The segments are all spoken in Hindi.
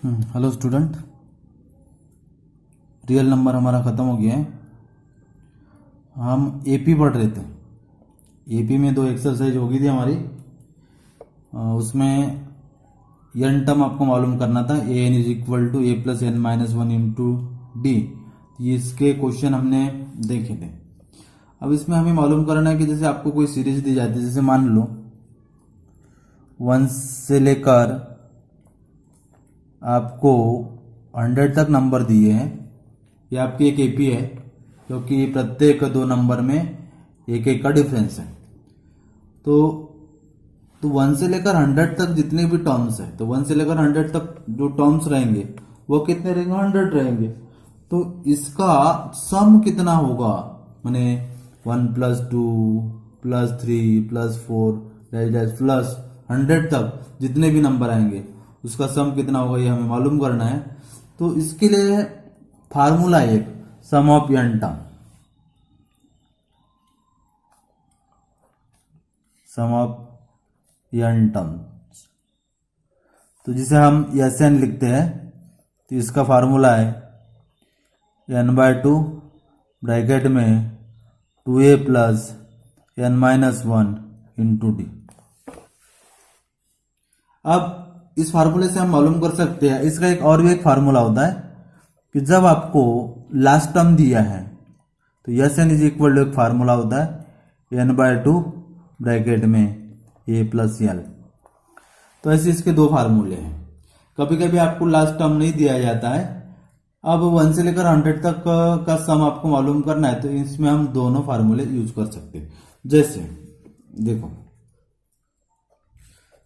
हेलो स्टूडेंट, रियल नंबर हमारा ख़त्म हो गया है। हम एपी पढ़ रहे थे। एपी में दो एक्सरसाइज हो गई थी हमारी। उसमें एन टर्म आपको मालूम करना था, a n is equal to a plus n minus one into d. इसके क्वेश्चन हमने देखे थे। अब इसमें हमें मालूम करना है कि जैसे आपको कोई सीरीज दी जाती है, जैसे मान लो 1 से लेकर आपको 100 तक नंबर दिए हैं। ये आपकी एक एपी है, क्योंकि प्रत्येक दो नंबर में एक एक का डिफरेंस है। तो 1 से लेकर 100 तक जितने भी टर्म्स है, तो 1 से लेकर 100 तक जो टर्म्स रहेंगे वो कितने रहेंगे? 100 रहेंगे। तो इसका सम कितना होगा? माने 1 plus 2 plus 3 plus 4 dash dash plus 100 तक जितने भी नंबर आएंगे उसका सम कितना होगा, ये हमें मालूम करना है। तो इसके लिए फार्मूला है एक, sum of n term. Sum of n term, तो जिसे हम एस एन लिखते हैं, तो इसका फार्मूला है n/2 ब्रैकेट में 2a plus n minus 1 into D. अब इस फार्मूले से हम मालूम कर सकते हैं, इसका एक और भी एक फार्मूला होता है कि जब आपको लास्ट टर्म दिया है तो S N is equal to एक फार्मूला होता है n/2 ब्रैकेट में a प्लस एल। तो ऐसे इसके दो फार्मूले हैं। कभी कभी आपको लास्ट टर्म नहीं दिया जाता है। अब 1 से लेकर 100 तक का सम आपको मालूम करना है, तो इसमें हम दोनों फार्मूले यूज कर सकते हैं। जैसे देखो,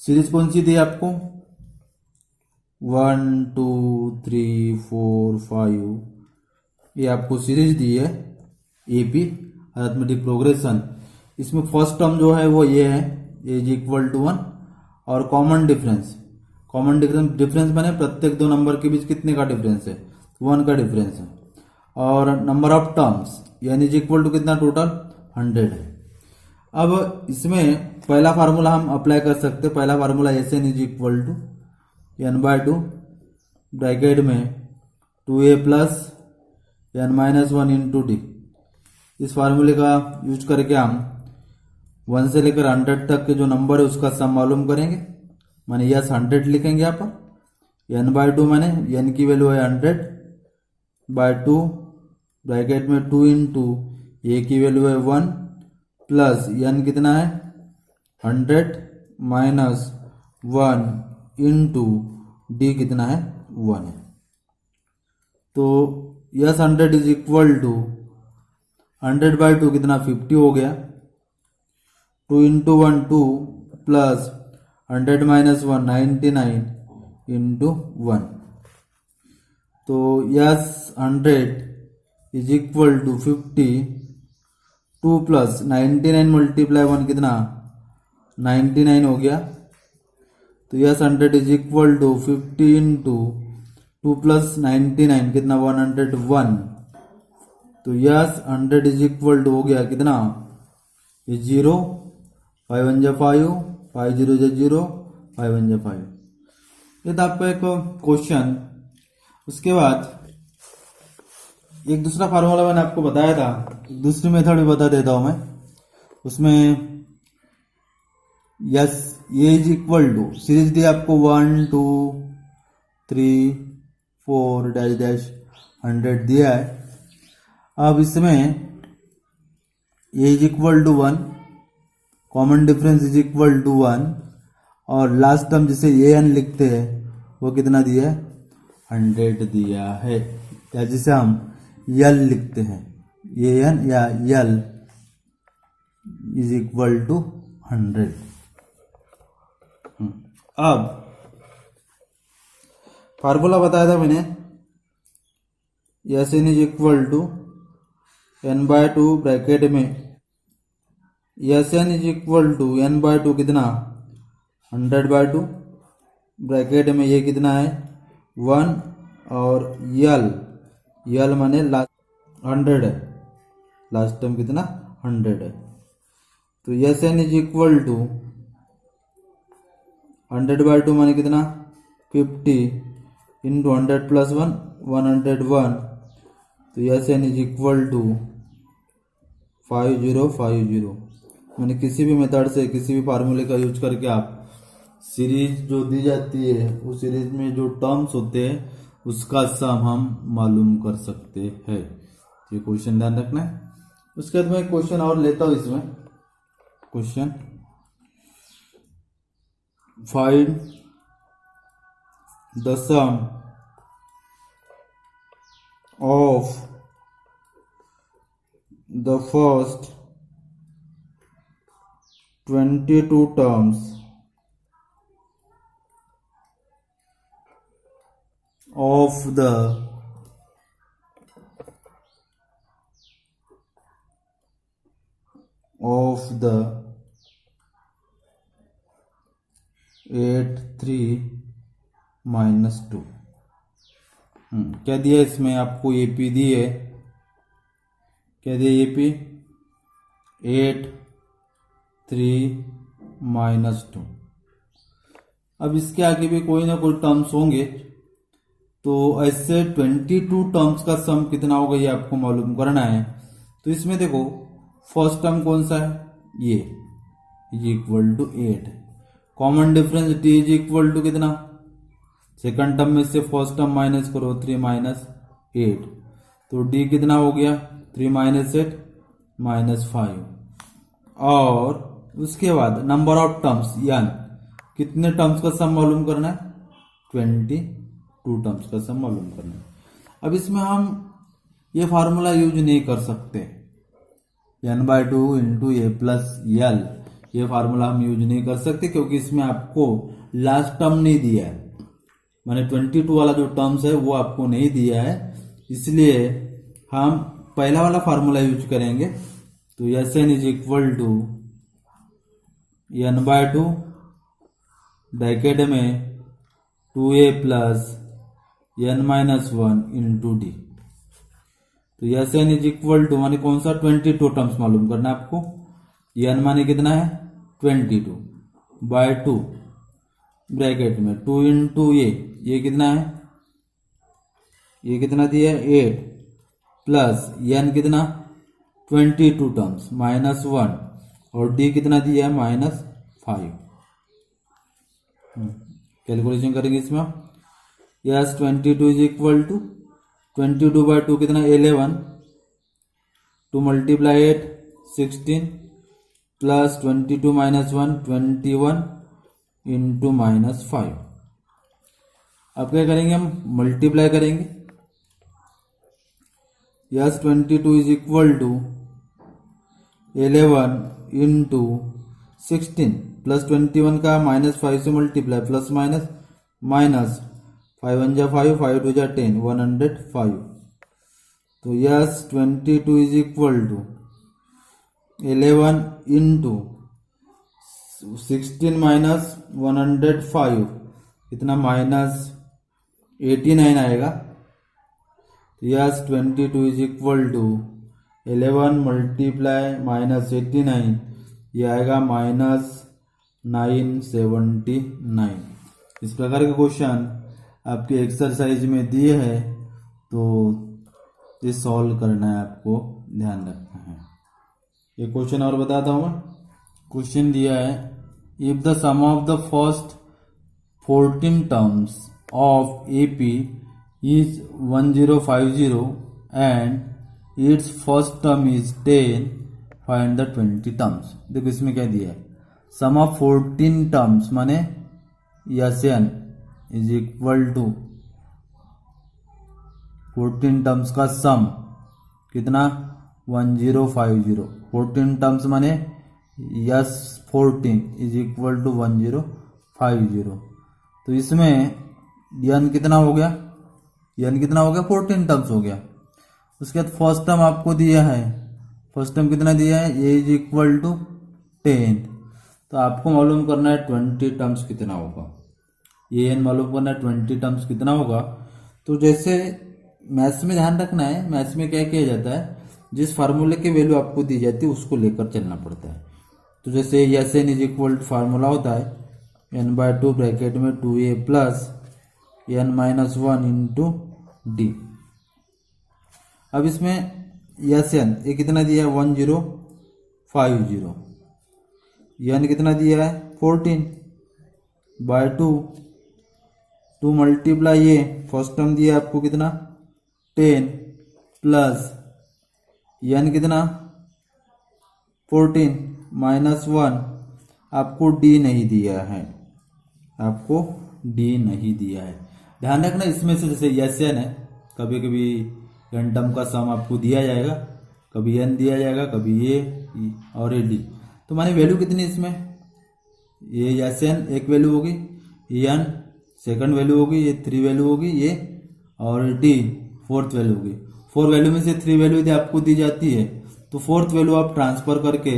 सीरीज कौन सी दी आपको? 1 2 3 4 5, ये आपको सीरीज दी है एपी अरिथमेटिक प्रोग्रेशन। इसमें फर्स्ट टर्म जो है वो ये है, ए इज इक्वल टू 1, और कॉमन डिफरेंस माने प्रत्येक दो नंबर के बीच कितने का डिफरेंस है? 1 का डिफरेंस है। और नंबर ऑफ टर्म्स यानी इज इक्वल टू कितना? टोटल 100 है। अब इसमें पहला फार्मूला हम अप्लाई कर सकते हैं। पहला formula S N is equal to n/2 bracket में 2a plus n minus 1 into D. इस फार्मूले का यूज करके हम 1 से लेकर 100 तक के जो नंबर है उसका सम मालूम करेंगे। माने यस 100 लिखेंगे यहाँ पर। n/2 माने n की वैल्यू है 100/2 ब्रैकेट में 2 इंटू ए की वैल्यू है 1 प्लस n कितना है? 100 माइनस 1 इंटू डी कितना है? 1 है। तो यस 100 इज इक्वल टू 100/2 कितना? 50 हो गया। 2 इंटू 1 2 प्लस 100 माइनस 1 99 इंटू 1। तो S 100 is equal to 50, 2 plus 99 multiply 1 कितना? 99 हो गया। तो S 100 is equal to 50 into 2 plus 99 कितना? 101। तो यस 100 इज इक्वल टू हो गया कितना? ये 0, 5 1 जा 5, 5 0 जा 0, 5 1 जा 5। ये था आपका एक क्वेश्चन। उसके बाद एक दूसरा फार्मूला मैंने आपको बताया था, दूसरी मेथड भी बता देता हूं मैं। उसमें यस ये इज इक्वल टू सीरीज दी आपको 1 2 3 4 डैश डैश 100 दिया है। अब इसमें a is equal to 1, common difference is equal to 1, और लास्ट टर्म जिसे ए एन लिखते हैं वो कितना दिया है? 100 दिया है, या जिसे हम यल लिखते हैं, ए एन या यल इज इक्वल टू 100। अब फार्मूला बताया था मैंने, S N is equal to n/2 bracket में s N is equal to n/2 कितना? 100/2 ब्रैकेट में ये कितना है? 1, और यल माने लास्ट 100 है, लास्ट टर्म कितना? 100 है। तो S N is equal to 100/2 माने कितना? 50, इंटू 100 प्लस 1 101, तो S N is equal to 5050। मैंने किसी भी मेथड से किसी भी फार्मूले का यूज करके आप सीरीज जो दी जाती है उस सीरीज में जो टर्म्स होते हैं उसका सम हम मालूम कर सकते हैं। ये क्वेश्चन ध्यान रखना है। उसके बाद मैं क्वेश्चन और लेता हूं इसमें। Question find the sum of the first 22 terms of the of the 83 minus 2। क्या दिया इसमें आपको? एपी दी है। क्या दिया एपी? 8 3 माइनस 2। अब इसके आगे भी कोई ना कोई टर्म्स होंगे, तो ऐसे 22 टर्म्स का सम कितना होगा ये आपको मालूम करना है। तो इसमें देखो फर्स्ट टर्म कौन सा है? ये is equal to 8। Common difference T is equal to कितना? सेकंड टर्म में से फर्स्ट टर्म माइनस करो, 3 माइनस 8, तो डी कितना हो गया? 3 माइनस 8 माइनस 5। और उसके बाद नंबर ऑफ टर्म्स यानी कितने टर्म्स का सम मालूम करना है? 22 टर्म्स का सम मालूम करना है। अब इसमें हम ये फार्मूला यूज नहीं कर सकते, n/2 इंटू ए प्लस एल, ये फार्मूला हम यूज नहीं कर सकते क्योंकि इसमें आपको लास्ट टर्म नहीं दिया है, माने 22 वाला जो टर्म्स है वो आपको नहीं दिया है। इसलिए हम पहला वाला फार्मूला यूज करेंगे। तो S N is equal to n/2 bracket में 2a plus n-1 into d. तो S N is equal to माने कौन सा? 22 टर्म्स मालूम करना है आपको। n माने कितना है? 22 बाय 2 ब्रैकेट में 2 इंटू ये कितना है? ये कितना दिया है? 8 प्लस n कितना? 22 टर्म्स माइनस 1 और d कितना दिया है? माइनस 5। कैलकुलेशन करेंगे इसमें। S 22 is equal to 22 by 2 कितना? 11, 2 multiply 8 16 plus 22 minus 1 21 into minus 5। अब क्या करेंगे? हम मल्टीप्लाई करेंगे। S 22 is equal to 11 into 16 plus 21 का माइनस 5 से मल्टीप्लाई प्लस माइनस माइनस 5 1 जा 5 5 2 जा 10 105। तो S 22 is equal to 11 into 16 minus 105 कितना? माइनस 89 आएगा। तो S 22 is equal to 11 multiply minus 89, ये आएगा माइनस 979। इस प्रकार के क्वेश्चन आपके एक्सरसाइज में दिए हैं, तो ये सॉल्व करना है, आपको ध्यान रखना है। ये क्वेश्चन और बताता हूँ मैं। क्वेश्चन दिया है if the sum of the first 14 terms of AP is 1050 and it's first term is 10, find the 20 terms. देखो इसमें क्या दिया है? सम ऑफ 14 टर्म्स माने S N is equal to 14 terms का सम कितना? 1050। 14 टर्म्स माने यस 14 इज इक्वल टू 1050। तो इसमें n कितना हो गया? n कितना हो गया? 14 टर्म्स हो गया। उसके बाद फर्स्ट टर्म आपको दिया है, फर्स्ट टर्म कितना दिया है? a is equal to 10। तो आपको मालूम करना है 20 टर्म्स कितना होगा। ये n मालूम करना है 20 टर्म्स कितना होगा। तो जैसे मैथ्स में ध्यान रखना है, मैथ्स में क्या किया जाता है, जिस फार्मूले की वैल्यू आपको दी जाती है उसको लेकर चलना पड़ता है। तो जैसे S N is equal to formula होता है n/2 ब्रैकेट में 2a plus n minus one into D. अब इसमें एस एन ये कितना दिया है 1050, एन कितना दिया है 14 बाय 2 मल्टीप्लाई ये फर्स्ट टर्म दिया है आपको कितना 10 प्लस एन कितना 14 माइनस 1, आपको डी नहीं दिया है, आपको डी नहीं दिया है। ध्यान रखना इसमें से जैसे एस एन है, कभी कभी एन टर्म का सम आपको दिया जाएगा, कभी एन दिया जाएगा, कभी ये और ये डी। तो माने वैल्यू कितनी इसमें, ये एस एन एक वैल्यू होगी, एन सेकंड वैल्यू होगी, ये 3 वैल्यू होगी, ये और डी 4th वैल्यू होगी। 4 वैल्यू में से 3 वैल्यू यदि आपको दी जाती है तो 4th वैल्यू आप ट्रांसफर करके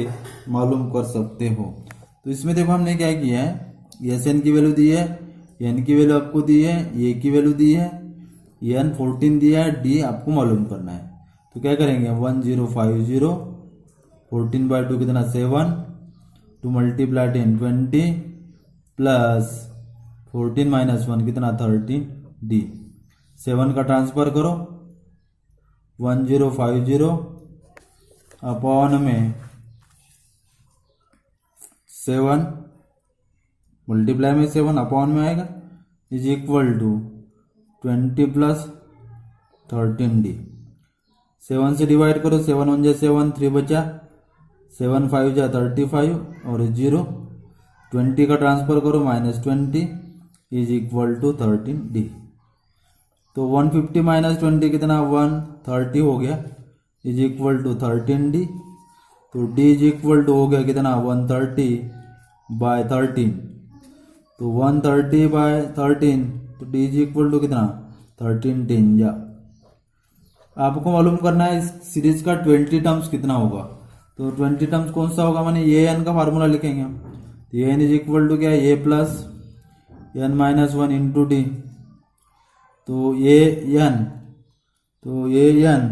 मालूम कर सकते हो। तो इसमें देखो हमने क्या किया है, एस एन की वैल्यू दी है, एन की वैल्यू आपको दी है, ए की वैल्यू दी है, एन 14 दिया है, डी आपको मालूम करना है। तो क्या करेंगे 1050 14 बाय 2 कितना 7, 2 मल्टीप्लाई 10 20 प्लस 14 माइनस 1 कितना 13 डी। 7 का ट्रांसफर करो 1050 अपॉन में 7 मल्टीप्लाई में 7 अपॉन में आएगा is equal to 20 plus 13 D. 7 से डिवाइड करो, 7 1 जा 7, 3 बचा, 7 5 जा 35 और 0, 20 का ट्रांसफर करो minus 20 is equal to 13 D. तो 150 माइनस 20 कितना 130 हो गया इज इक्वल टू 13 डी। तो डी इज इक्वल टू हो गया कितना 130 बाय 13, तो 130 बाय 13, तो डी इज इक्वल टू कितना 13 10 जा। आपको मालूम करना है इस सीरीज का 20 टर्म्स कितना होगा। तो 20 टर्म्स कौन सा होगा, माने ए एन का फार्मूला लिखेंगे हम। तो a n is equal to क्या है a plus n minus 1 into d. तो ए एन, तो ए एन,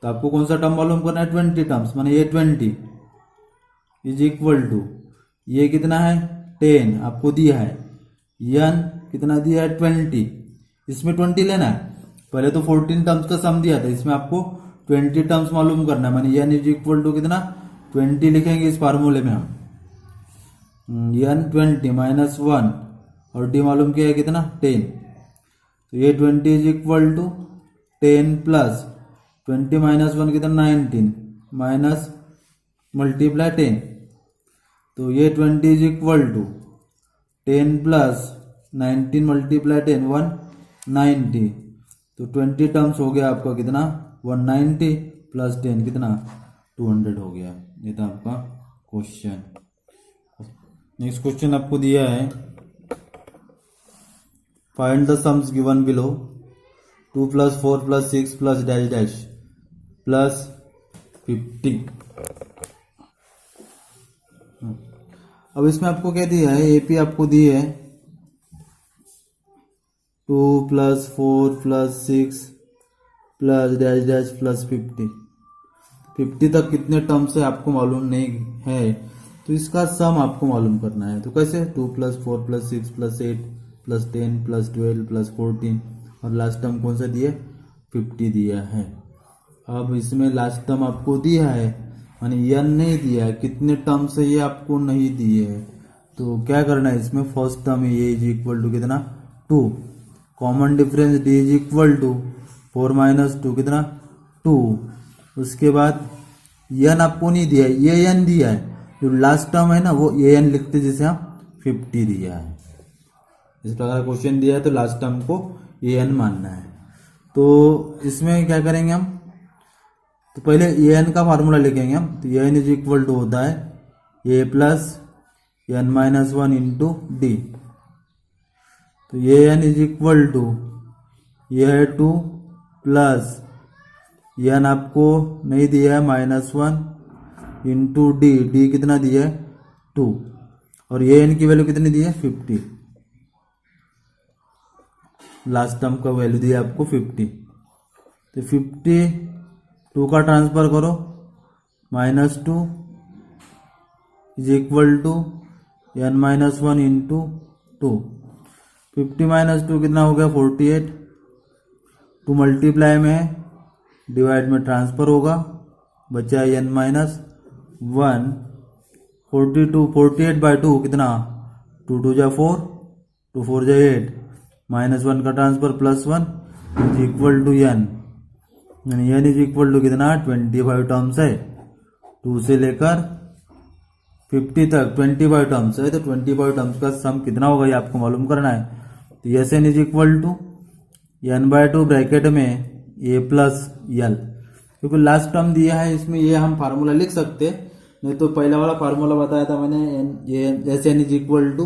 तो आपको कौन सा टर्म मालूम करना है 20 टर्म्स, माने ये 20 इज इक्वल टू ये कितना है 10 आपको दिया है, एन कितना दिया है 20, इसमें 20 लेना है। पहले तो 14 टर्म्स का सम दिया था, इसमें आपको 20 टर्म्स मालूम करना है, माने एन इज इक्वल टू कितना 20 लिखेंगे इस फार्मूले में हम, एन 20 माइनस 1 और डी मालूम किया है कितना 10। तो ये 20 is equal to 10 plus 20 minus 1 कितना 19 माइनस मल्टीप्लाई 10। तो ये 20 is equal to 10 plus 19 multiply 10 190। तो 20 टर्म्स हो गया आपका कितना 190 प्लस 10 कितना 200 हो गया। ये था आपका क्वेश्चन। नेक्स्ट क्वेश्चन आपको दिया है find the sums given below 2 plus 4 plus 6 plus dash dash plus 50। अब इसमें आपको क्या दिया है, एपी आपको दी है 2 plus 4 plus 6 plus dash dash plus 50 तक कितने टर्म्स है आपको मालूम नहीं है, तो इसका सम आपको मालूम करना है। तो कैसे 2 plus 4 plus 6 plus 8 plus 10 plus 12 plus 14 और लास्ट टर्म कौन सा दिया 50 दिया है। अब इसमें लास्ट टर्म आपको दिया है, माने एन नहीं दिया है, कितने टर्म्स है ये आपको नहीं दिए है। तो क्या करना है, इसमें फर्स्ट टर्म है ये इज इक्वल टू कितना 2, common difference D is equal to 4 minus 2 कितना 2। उसके बाद एन आपको नहीं दिया है, ये एन दिया है, जो लास्ट टर्म है ना वो ए एन लिखते जैसे हम 50 दिया है। इस प्रकार क्वेश्चन दिया है तो लास्ट टर्म को ए एन मानना है। तो इसमें क्या करेंगे हम, तो पहले ए एन का फार्मूला लिखेंगे हम। तो a n is equal to होता है a plus n minus 1 into d. तो a n is equal to ये है 2 प्लस एन आपको नहीं दिया है -1 इंटू डी, डी कितना दिया है 2 और ए एन की वैल्यू कितनी दी है 50। लास्ट टर्म का वैल्यू दिया आपको 50। तो 50 2 का ट्रांसफर करो -2 is equal to N minus 1 into 2 50 minus 2 कितना हो गया 48। 2 मल्टीप्लाई में डिवाइड में ट्रांसफर होगा, बचा n माइनस 1। 48/2 कितना 2 2 जा 4, 2 4 जा 8, -1 का transfer +1 is equal to n, यानी n इज इक्वल टू कितना 25 टर्म्स है। 2 से लेकर 50 तक 25 टर्म्स है, तो 25 टर्म्स का सम कितना होगा ये आपको मालूम करना है। तो S n is equal to n/2 bracket में a प्लस l, क्योंकि लास्ट टर्म दिया है इसमें ये हम फार्मूला लिख सकते, नहीं तो पहला वाला फार्मूला बताया था मैंने, S N is equal to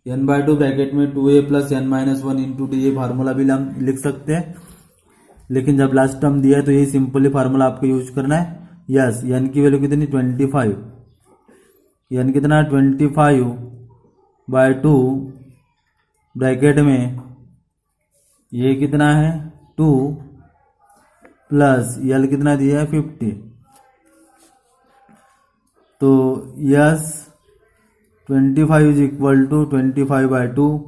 n/2 bracket में 2a plus n minus 1 into D, ये फार्मूला भी हम लिख सकते हैं, लेकिन जब लास्ट टर्म दिया है तो यही सिंपली फार्मूला आपको यूज करना है। यस n की वैल्यू कितनी 25, n कितना 25/2 ब्रैकेट में ये कितना है 2 प्लस l कितना दिया है 50। तो S 25 is equal to 25/2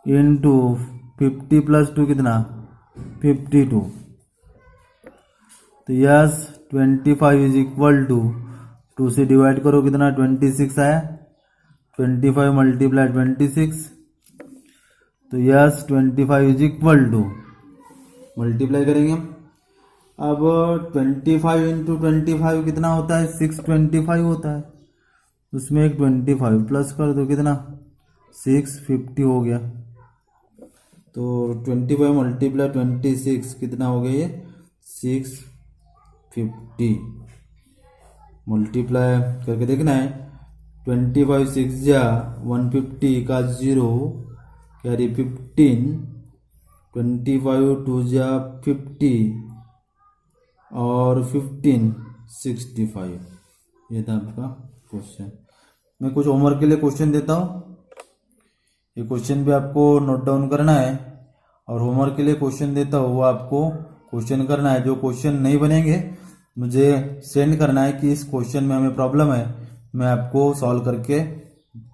into 50 plus 2 कितना 52। तो यस 25 इज इक्वल टू 2 से डिवाइड करो कितना 26 आया, 25 मल्टीप्लाई 26। तो S 25 is equal to multiply करेंगे हम, अब 25 इंटू 25 कितना होता है 625 होता है, उसमें एक 25 प्लस कर दो कितना 650 हो गया। तो 25 मल्टीप्लाई 26 कितना हो गया ये 650, मल्टीप्लाई करके देखना है 25 6 जा 150 का 0 कैरी 15, 25 2 जा 50 और 15 65। ये था आपका क्वेश्चन। मैं कुछ होमवर्क के लिए क्वेश्चन देता हूँ, ये क्वेश्चन भी आपको नोट डाउन करना है, और होमवर्क के लिए क्वेश्चन देता हूँ वो आपको क्वेश्चन करना है। जो क्वेश्चन नहीं बनेंगे मुझे सेंड करना है कि इस क्वेश्चन में हमें प्रॉब्लम है, मैं आपको सॉल्व करके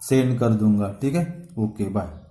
सेंड कर दूंगा, ठीक है। Okay bye.